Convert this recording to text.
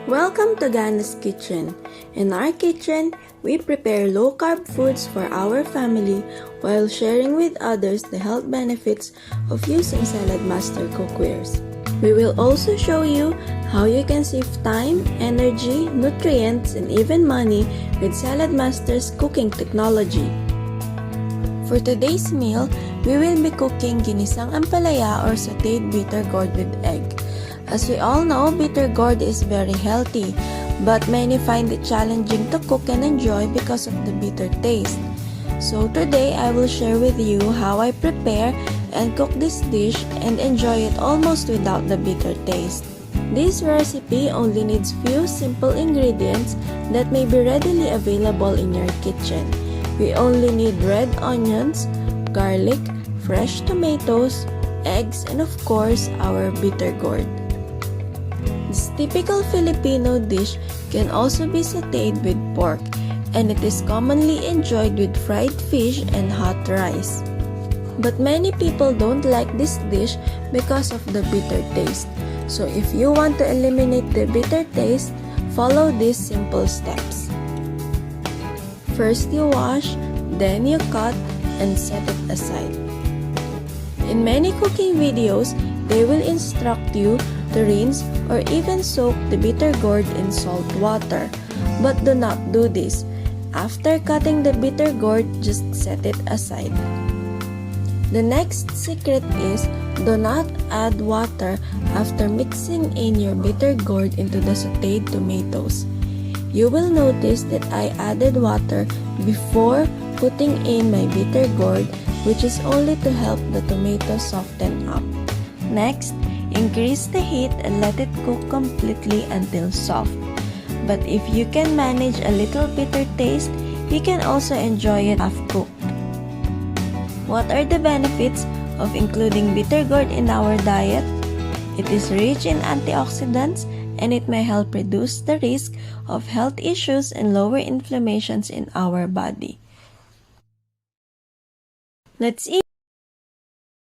Welcome to Gana's Kitchen. In our kitchen, we prepare low-carb foods for our family while sharing with others the health benefits of using Saladmaster cookwares. We will also show you how you can save time, energy, nutrients, and even money with Saladmaster's cooking technology. For today's meal, we will be cooking ginisang ampalaya or sauteed bitter gourd with egg. As we all know, bitter gourd is very healthy, but many find it challenging to cook and enjoy because of the bitter taste. So today, I will share with you how I prepare and cook this dish and enjoy it almost without the bitter taste. This recipe only needs few simple ingredients that may be readily available in your kitchen. We only need red onions, garlic, fresh tomatoes, eggs, and of course, our bitter gourd. This typical Filipino dish can also be sauteed with pork, and it is commonly enjoyed with fried fish and hot rice. But many people don't like this dish because of the bitter taste. So if you want to eliminate the bitter taste, follow these simple steps. First you wash, then you cut and set it aside. In many cooking videos, they will instruct you to rinse or even soak the bitter gourd in salt water. But do not do this. After cutting the bitter gourd, just set it aside. The next secret is do not add water after mixing in your bitter gourd into the sauteed tomatoes. You will notice that I added water before putting in my bitter gourd, which is only to help the tomato soften up. Next, increase the heat and let it cook completely until soft. But if you can manage a little bitter taste, you can also enjoy it half cooked. What are the benefits of including bitter gourd in our diet? It is rich in antioxidants and it may help reduce the risk of health issues and lower inflammations in our body. Let's eat!